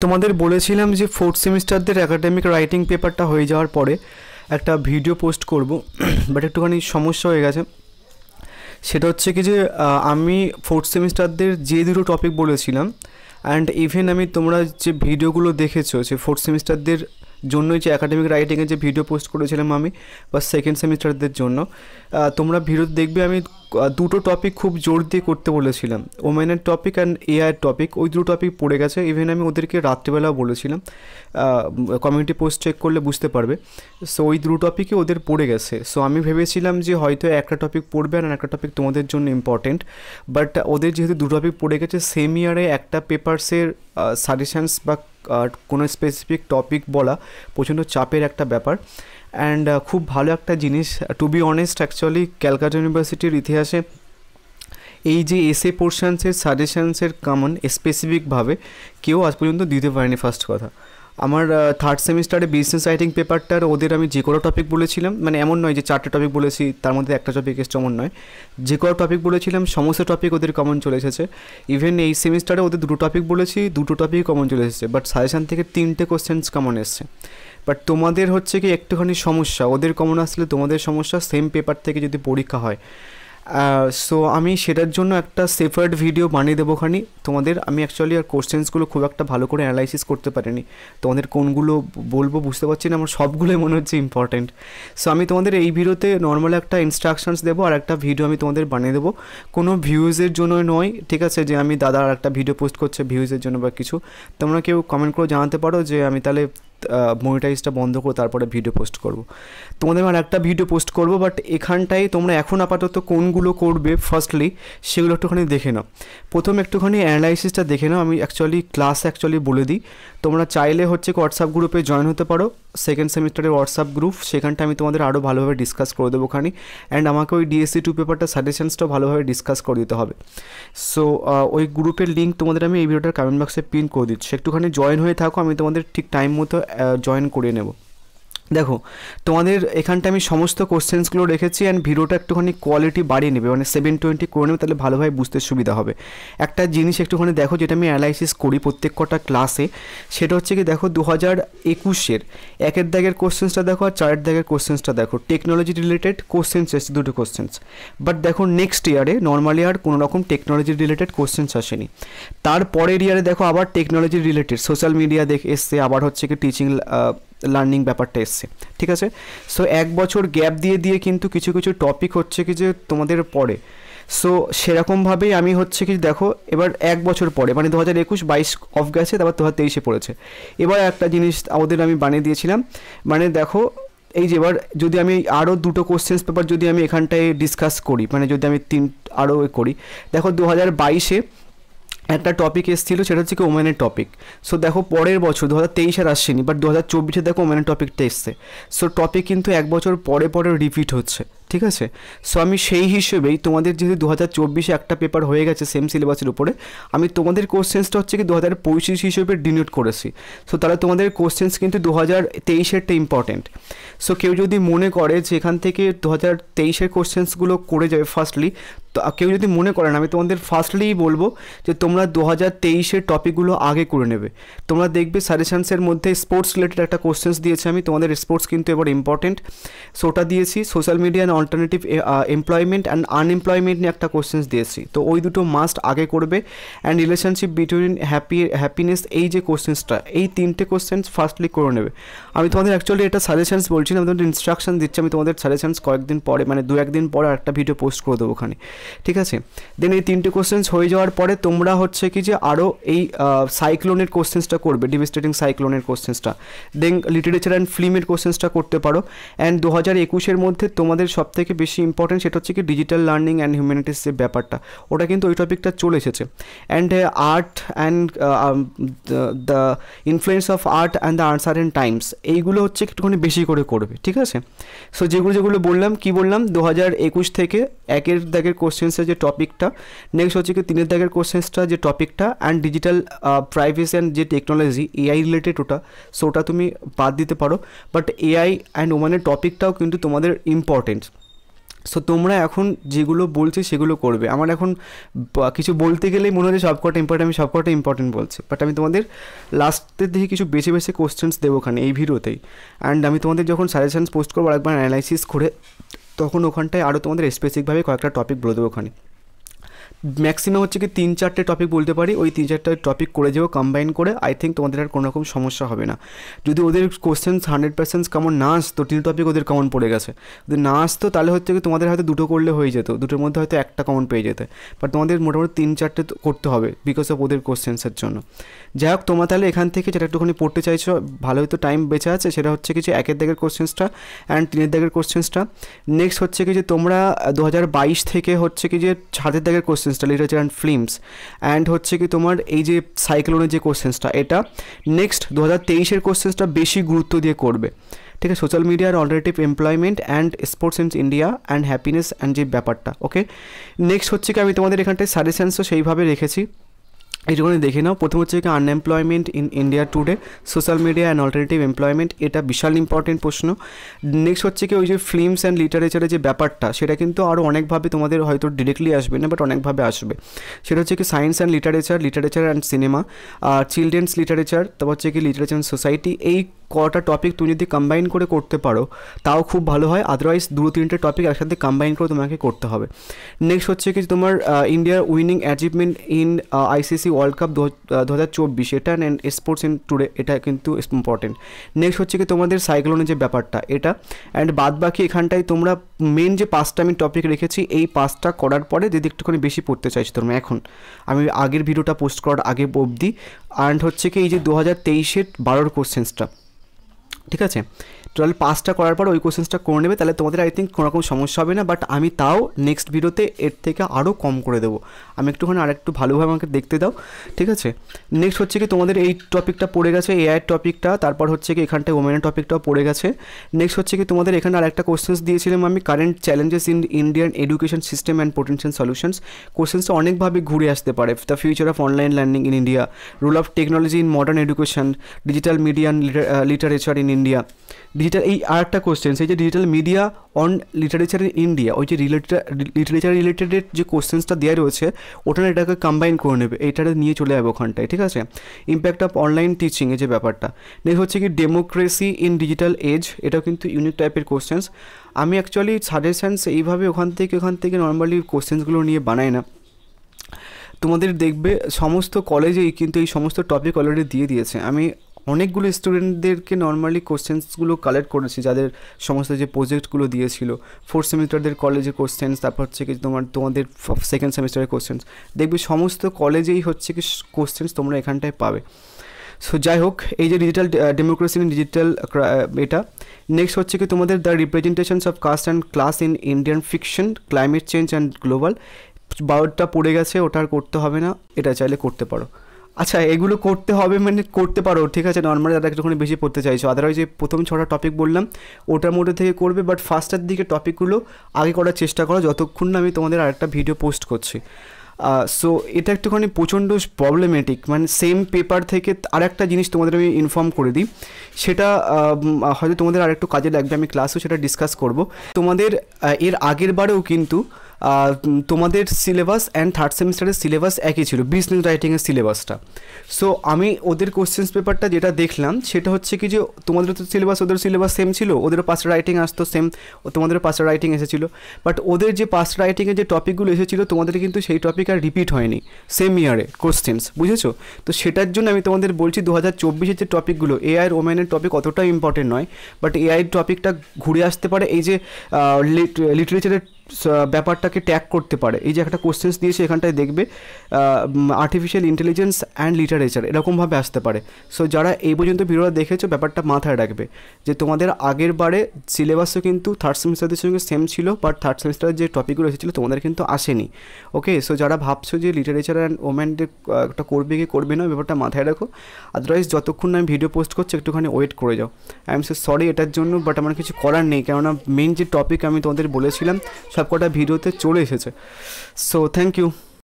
তোমাদের বলেছিলাম যে ফোর্থ সেমিস্টারদের একাডেমিক রাইটিং পেপারটা হয়ে যাওয়ার পরে একটা ভিডিও পোস্ট করব, বাট একটুখানি সমস্যা হয়ে গেছে। সেটা হচ্ছে কি যে আমি ফোর্থ সেমিস্টারদের যে দুটো টপিক বলেছিলাম অ্যান্ড ইভেন আমি তোমরা যে ভিডিওগুলো দেখেছো যে ফোর্থ সেমিস্টারদের জন্যই যে একাডেমিক রাইটিংয়ের যে ভিডিও পোস্ট করেছিলাম আমি বা সেকেন্ড সেমিস্টারদের জন্য, তোমরা ভিডিও দেখবে আমি দুটো টপিক খুব জোর দিয়ে করতে বলেছিলাম, ওমেনের টপিক অ্যান্ড এআইয়ের টপিক। ওই দুটো টপিক পড়ে গেছে। ইভেন আমি ওদেরকে রাত্রিবেলাও বলেছিলাম, কমিউনিটি পোস্ট চেক করলে বুঝতে পারবে। সো ওই দুটো টপিকই ওদের পড়ে গেছে। সো আমি ভেবেছিলাম যে হয়তো একটা টপিক পড়বে আর একটা টপিক তোমাদের জন্য ইম্পর্টেন্ট, বাট ওদের যেহেতু দুটো টপিক পড়ে গেছে, সেম ইয়ারে একটা পেপারসের সাজেশানস বা কোনো স্পেসিফিক টপিক বলা প্রচণ্ড চাপের একটা ব্যাপার। অ্যান্ড খুব ভালো একটা জিনিস, to be honest, actually Calcutta ইউনিভার্সিটির ইতিহাসে এই যে এসে পোর্শনসের সাজেশানসের কমন স্পেসিফিকভাবে কেউ আজ পর্যন্ত দিতে পারেনি। ফার্স্ট কথা, আমার থার্ড সেমিস্টারে বিজনেস রাইটিং পেপারটার ওদের আমি যে কোনো টপিক বলেছিলাম, মানে এমন নয় যে চারটে টপিক বলেছি তার মধ্যে একটা টপিক এসছে, এমন নয়, যে কোনো টপিক বলেছিলাম সমস্ত টপিক ওদের কমন চলে এসেছে। ইভেন এই সেমিস্টারে ওদের দুটো টপিক বলেছি, দুটো টপিক কমন চলে এসেছে, বাট সাজেশান থেকে 3টে কোশ্চেন্স কমন এসছে। বাট তোমাদের হচ্ছে কি একটুখানি সমস্যা, ওদের কমন আসলে তোমাদের সমস্যা, সেম পেপার থেকে যদি পরীক্ষা হয়। সো আমি সেটার জন্য একটা সেপারেট ভিডিও বানিয়ে দেবো খানি তোমাদের। আমি অ্যাকচুয়ালি আর কোশ্চেন্সগুলো খুব একটা ভালো করে অ্যানালাইসিস করতে পারিনি, তোমাদের কোনগুলো বলবো বুঝতে পারছি না, আমার সবগুলোই মনে হচ্ছে ইম্পর্টেন্ট। সো আমি তোমাদের এই ভিডিওতে নর্মাল একটা ইনস্ট্রাকশনস দেবো আর একটা ভিডিও আমি তোমাদের বানিয়ে দেবো, কোনো ভিউজের জন্য নয়, ঠিক আছে? যে আমি দাদা আর একটা ভিডিও পোস্ট করছে ভিউজের জন্য বা কিছু, তোমরা কেউ কমেন্ট করে জানাতে পারো যে আমি তাহলে মনিটাইজটা বন্ধ করে তারপরে ভিডিও পোস্ট করব। তোমাদের আর একটা ভিডিও পোস্ট করব, বাট এখানটায় তোমরা এখন আপাতত কোনগুলো করবে ফার্স্টলি সেগুলো একটুখানি দেখে নাও। প্রথম একটুখানি অ্যানালাইসিসটা দেখে নাও। আমি ক্লাস বলে দিই, তোমরা চাইলে হচ্ছে হোয়াটসঅ্যাপ গ্রুপে জয়েন হতে পারো, সেকেন্ড সেমিস্টারের হোয়াটসঅ্যাপ গ্রুপ, সেখানটা আমি তোমাদের আরও ভালোভাবে ডিসকাস করে দেবো খানি। অ্যান্ড আমাকে ওই DSC2 পেপারটা সাজেশনসটাও ভালোভাবে ডিসকাস করে দিতে হবে। সো ওই গ্রুপের লিঙ্ক তোমাদের আমি এই ভিডিওটার কমেন্ট বক্সে পিন করে দিচ্ছি, একটুখানি জয়েন হয়ে থাকো, আমি তোমাদের ঠিক টাইম মতো জয়েন করে নেব। দেখো, তোমাদের এখানটা আমি সমস্ত কোশ্চেন্সগুলো রেখেছি অ্যান্ড ভিডিওটা একটুখানি কোয়ালিটি বাড়িয়ে নেবে, মানে 720 করে নেবে, তাহলে ভালোভাবে বুঝতে সুবিধা হবে। একটা জিনিস একটুখানি দেখো যেটা আমি অ্যানালাইসিস করি প্রত্যেক কটা ক্লাসে, সেটা হচ্ছে কি দেখো 2021-এর 1-এর দাগের কোশ্চেন্সটা দেখো আর 4-এর দাগের কোশ্চেন্সটা দেখো, টেকনোলজি রিলেটেড কোশ্চেন্স এসছে, দুটো কোশ্চেন্স। বাট দেখো নেক্সট ইয়ারে নর্মালি আর কোনো রকম টেকনোলজি রিলেটেড কোশ্চেন্স আসেনি। তারপরের ইয়ারে দেখো আবার টেকনোলজি রিলেটেড সোশ্যাল মিডিয়া এসছে, আবার হচ্ছে কি টিচিং লার্নিং ব্যাপারটা এসছে, ঠিক আছে? সো 1 বছর গ্যাপ দিয়ে কিন্তু কিছু কিছু টপিক হচ্ছে কি যে তোমাদের পড়ে। সো সেরকমভাবেই আমি হচ্ছে কি দেখো এবার 1 বছর পরে, মানে 2021-22 অফ গেছে, তারপর 2023-এ পড়েছে। এবার একটা জিনিস ওদের আমি বানিয়ে দিয়েছিলাম, মানে দেখো এই যে এবার যদি আমি আরও দুটো কোশ্চেন্স পেপার যদি আমি এখানটায় ডিসকাস করি, মানে যদি আমি আরও করি, দেখো 2022-এ একটা টপিক এসেছিলো, সেটা হচ্ছে কি ওমেনের টপিক। সো দেখো পরের বছর 2023 আর আসছেনি, বাট 2024-এ দেখো ওমেনের টপিকটা এসছে। সো টপিক কিন্তু 1 বছর পরে পরে রিপিট হচ্ছে, ঠিক আছে? সো আমি সেই হিসেবেই তোমাদের যেহেতু 2024-এ একটা পেপার হয়ে গেছে সেম সিলেবাসের উপরে, আমি তোমাদের কোশ্চেন্সটা হচ্ছে কি 2025 হিসেবে ডিনোট করেছি। সো তাহলে তোমাদের কোশ্চেন্স কিন্তু 2023-এরটা ইম্পর্টেন্ট। সো কেউ যদি মনে করে যে এখান থেকে 2023-এর কোশ্চেন্সগুলো করে যাবে ফার্স্টলি, তো কেউ যদি মনে করেন, আমি তোমাদের ফার্স্টলিই বলবো যে তোমরা 2023-এর টপিকগুলো আগে করে নেবে। তোমরা দেখবে সাজেশনসের মধ্যে স্পোর্টস রিলেটেড একটা কোশ্চেন্স দিয়েছে, আমি তোমাদের স্পোর্টস কিন্তু এবার ইম্পর্টেন্ট, সো ওটা দিয়েছি। Social media and alternative employment and unemployment নিয়ে একটা কোশ্চেন্স দিয়েছি, তো ওই দুটো মাস্ট আগে করবে। অ্যান্ড রিলেশনশিপ বিটুইন হ্যাপিনেস, এই যে কোশ্চেন্সটা, এই 3টে কোশ্চেন্স ফার্স্টলি করে নেবে। আমি তোমাদের অ্যাকচুয়ালি এটা সাজেশনস বলছি না, আমি তোমাদের ইনস্ট্রাকশন দিচ্ছি। আমি তোমাদের সাজেশনস কয়েকদিন পরে, মানে 2-1 দিন পরে একটা ভিডিও পোস্ট করে দেবো ওখানে, ঠিক আছে? দেন এই 3টে কোশ্চেন্স হয়ে যাওয়ার পরে তোমরা হচ্ছে কি যে আরও এই সাইক্লোনের কোশ্চেন্সটা করবে, ডিভাস্টেটিং সাইক্লোনের কোশ্চেন্সটা। দেন লিটারেচার অ্যান্ড ফিল্মের কোশ্চেন্সটা করতে পারো। অ্যান্ড 2021-এর মধ্যে তোমাদের সবথেকে বেশি ইম্পর্টেন্ট সেটা হচ্ছে কি ডিজিটাল লার্নিং অ্যান্ড হিউম্যানিটিস যে ব্যাপারটা, ওটা কিন্তু ওই টপিকটা চলে এসেছে। And art and the influence of art and the uncertain Times, এইগুলো হচ্ছে একটুখানি বেশি করে করবে, ঠিক আছে? সো যেগুলো বললাম, কি বললাম, 2021 থেকে 1-এর দাগের কোশ্চেন্সের যে টপিকটা, নেক্সট হচ্ছে কি 3-এর দাগের কোশ্চেন্সটা যে টপিকটা, অ্যান্ড ডিজিটাল প্রাইভেসি অ্যান্ড যে টেকনোলজি AI রিলেটেড ওটা, সো ওটা তুমি বাদ দিতে পারো। বাট AI অ্যান্ড ওমানের টপিকটাও কিন্তু তোমাদের ইম্পর্টেন্ট। সো তোমরা এখন যেগুলো বলছি সেগুলো করবে। আমার এখন কিছু বলতে গেলেই মনে হচ্ছে সবকটা ইম্পর্টেন্ট, আমি সবকটা ইম্পর্টেন্ট বলছি, বাট আমি তোমাদের লাস্টের দিকে কিছু বেছে বেছে কোশ্চেন্স দেবো ওখানে এই ভিডিওতেই। অ্যান্ড আমি তোমাদের যখন সাজেশনস পোস্ট করবো একবার অ্যানালাইসিস করে, তখন ওখানটায় আরও তোমাদের স্পেসিফিকভাবে কয়েকটা টপিক বলে দেবো ওখানে। ম্যাক্সিমাম হচ্ছে কি 3-4টে টপিক বলতে পারি, ওই 3-4টে টপিক করে যাবো কম্বাইন করে। আই থিঙ্ক তোমাদের আর কোনো রকম সমস্যা হবে না। যদি ওদের কোশ্চেন্স 100% কমন না আসতো, 3 টপিক ওদের কমন পড়ে গেছে, যদি না আসতো তাহলে হচ্ছে কি তোমাদের হয়তো 2টো করলে হয়ে যেত, 2টোর মধ্যে হয়তো একটা কমন পেয়ে যেতে, বাট তোমাদের মোটামুটি 3-4টে করতে হবে বিকজ অফ ওদের কোশ্চেন্সের জন্য। যাই হোক, তোমরা তাহলে এখান থেকে যেটা একটুখানি পড়তে চাইছো, ভালোই তো টাইম বেঁচে আছে, সেটা হচ্ছে কিছু 1-এর দাগের কোশ্চেন্সটা অ্যান্ড 3-এর দাগের কোশ্চেন্সটা। নেক্সট হচ্ছে কি যে তোমরা 2022 থেকে হচ্ছে কি যে 7-এর দাগের কোশ্চেন্সটা লিটারেচার অ্যান্ড ফিল্মস, অ্যান্ড হচ্ছে কি তোমার এই যে সাইক্লোনের যে কোশ্চেন্সটা এটা। নেক্সট 2023-এর কোশ্চেন্সটা বেশি গুরুত্ব দিয়ে করবে, ঠিক আছে? সোশ্যাল মিডিয়ার alternative employment and sports in India and happiness and যে ব্যাপারটা, ওকে। নেক্সট হচ্ছে কি আমি তোমাদের এখানটায় সাজেশনসও সেইভাবে রেখেছি, এইটুকুনি দেখে নাও। প্রথম হচ্ছে কি unemployment in India today, social media and alternative employment, এটা বিশাল ইম্পর্টেন্ট প্রশ্ন। নেক্সট হচ্ছে কি ওই যে ফিল্মস অ্যান্ড লিটারেচারের যে ব্যাপারটা, সেটা কিন্তু আরও অনেকভাবে তোমাদের হয়তো ডিরেক্টলি আসবে না, বাট অনেকভাবে আসবে। সেটা হচ্ছে কি science and literature and cinema, children's literature, তারপর হচ্ছে কি লিটারেচার অ্যান্ড সোসাইটি। এই কটা টপিক তুমি যদি কম্বাইন করে করতে পারো তাও খুব ভালো হয়, আদারওয়াইজ 2-3টে টপিক একসাথে কম্বাইন করে তোমাকে করতে হবে। নেক্সট হচ্ছে কি তোমার ইন্ডিয়ার winning achievement in ICC world cup 2024, এটা অ্যান্ড স্পোর্টস ইন টুডে, এটা কিন্তু ইম্পর্টেন্ট। নেক্সট হচ্ছে কি তোমাদের সাইক্লোনের যে ব্যাপারটা এটা, অ্যান্ড বাদ বাকি এখানটায় তোমরা মেন যে 5টা আমি টপিক রেখেছি, এই 5টা করার পরে যদি একটুখানি বেশি পড়তে চাইছো তোমরা এখন, আমি আগের ভিডিওটা পোস্ট করার আগে অবধি, অ্যান্ড হচ্ছে কি এই যে 2023-এর 12 কোশ্চেন্সটা, ঠিক আছে? টোটাল 5টা করার পর ওই কোশ্চেন্সটা করে নেবে, তাহলে তোমাদের আই থিঙ্ক কোনো রকম সমস্যা হবে না। বাট আমি তাও নেক্সট ভিডিওতে এর থেকে আরও কম করে দেবো, আমি একটুখানি আরেকটু ভালোভাবে আমাকে দেখতে দাও, ঠিক আছে? নেক্সট হচ্ছে কি তোমাদের এই টপিকটা পড়ে গেছে, এআইয়ের টপিকটা, তারপর হচ্ছে কি এখানটায় ওমেনের টপিকটাও পড়ে গেছে। নেক্সট হচ্ছে কি তোমাদের এখানে আরেকটা কোশ্চেন্স দিয়েছিলাম আমি, current challenges in Indian education system and potential solutions. কোশ্চেন্সটা অনেকভাবে ঘুরে আসতে পারে, the future of online learning in India, role of technology in modern education, digital media literature in India, digital. এই আরেকটা কোশ্চেন, এই যে digital media on literature in India, ওই যে লিটারেচার রিলেটেড যে কোশ্চেন্সটা দেওয়া রয়েছে ওটা এটাকে কম্বাইন করে নেবে, এইটাতে নিয়ে চলে যাবে ওখানটায়, ঠিক আছে? ইম্প্যাক্ট অফ অনলাইন টিচিং, এই যে ব্যাপারটা। নেক্সট হচ্ছে কি ডেমোক্রেসি ইন ডিজিটাল এজ, এটাও কিন্তু ইউনিক টাইপের কোশ্চেন্স। আমি অ্যাকচুয়ালি সাজেশনস এইভাবে ওখান থেকে নর্মালি কোশ্চেন্সগুলো নিয়ে বানাই না, তোমাদের দেখবে সমস্ত কলেজেই কিন্তু এই সমস্ত টপিক অলরেডি দিয়ে দিয়েছে। আমি অনেকগুলো স্টুডেন্টদেরকে নর্মালি কোশ্চেন্সগুলো কালেক্ট করেছি, যাদের সমস্ত যে প্রজেক্টগুলো দিয়েছিল, 4th সেমিস্টারদের কলেজের কোশ্চেন্স, তারপর হচ্ছে কি তোমাদের 2nd সেমিস্টারের কোশ্চেন্স, দেখবে সমস্ত কলেজেই হচ্ছে কি কোশ্চেন্স তোমরা এখানটায় পাবে। সো যাই হোক, এই যে ডিজিটাল ডেমোক্রেসি ইন ডিজিটাল এটা। নেক্সট হচ্ছে কি তোমাদের the representations of caste and class in Indian fiction, climate change and global. 12টা পড়ে গেছে, ওটা আর করতে হবে না, এটা চাইলে করতে পারো। আচ্ছা, এগুলো করতে হবে মানে করতে পারো, ঠিক আছে? নর্মালি যারা একটুখানি বেশি পড়তে চাইছো, আদারওয়াইজ যে প্রথম 6টা টপিক বললাম ওটার মধ্যে থেকে করবে, বাট ফার্স্টের দিকে টপিকগুলো আগে করার চেষ্টা করো, যতক্ষণ না আমি তোমাদের আরেকটা ভিডিও পোস্ট করছি। সো এটা একটুখানি প্রচণ্ড প্রবলেমেটিক, মানে সেম পেপার থেকে আরেকটা জিনিস তোমাদের আমি ইনফর্ম করে দিই, সেটা হয়তো তোমাদের আরেকটু কাজে লাগবে, আমি ক্লাসেও সেটা ডিসকাস করব। তোমাদের এর আগের বারেও কিন্তু তোমাদের সিলেবাস অ্যান্ড 3rd সেমিস্টারের সিলেবাস একই ছিল, বিজনেস রাইটিংয়ের সিলেবাসটা। সো আমি ওদের কোশ্চেন্স পেপারটা যেটা দেখলাম সেটা হচ্ছে কি যে তোমাদের তো সিলেবাস, ওদের সিলেবাস সেম ছিল, ওদেরও 5টা রাইটিং আসতো সেম, তোমাদেরও 5টা রাইটিং এসেছিলো, বাট ওদের যে 5টা রাইটিংয়ের যে টপিকগুলো এসেছিলো তোমাদের কিন্তু সেই টপিক আর রিপিট হয়নি সেম ইয়ারে কোশ্চেন্স, বুঝেছো? তো সেটার জন্য আমি তোমাদের বলছি 2024-এর যে টপিকগুলো, এআই ওমেনের টপিক অতটা ইম্পর্টেন্ট নয়, বাট এআই টপিকটা ঘুরে আসতে পারে, এই যে লিটারেচারের ব্যাপারটাকে ট্যাগ করতে পারে। এই যে একটা কোশ্চেন্স দিয়েছে এখানটায় দেখবে আর্টিফিশিয়াল ইন্টেলিজেন্স অ্যান্ড লিটারেচার, এরকমভাবে আসতে পারে। সো যারা এই পর্যন্ত ভিডিওটা দেখেছো ব্যাপারটা মাথায় রাখবে যে তোমাদের আগের বারে সিলেবাসও কিন্তু 3rd সেমিস্টারের সঙ্গে সেম ছিল, বাট 3rd সেমিস্টারের যে টপিকগুলো এসেছিলো তোমাদের কিন্তু আসেনি, ওকে? সো যারা ভাবছো যে লিটারেচার অ্যান্ড ওমেনদের একটা করবে কি করবে না, ব্যাপারটা মাথায় রাখো, আদারওয়াইজ যতক্ষণ না আমি ভিডিও পোস্ট করছি একটুখানি ওয়েট করে যাও। আই এম সো সরি এটার জন্য, বাট আমার কিছু করার নেই, কেননা মেন যে টপিক আমি তোমাদের বলেছিলাম সবকটা ভিডিওতে চলে এসেছে। So thank you.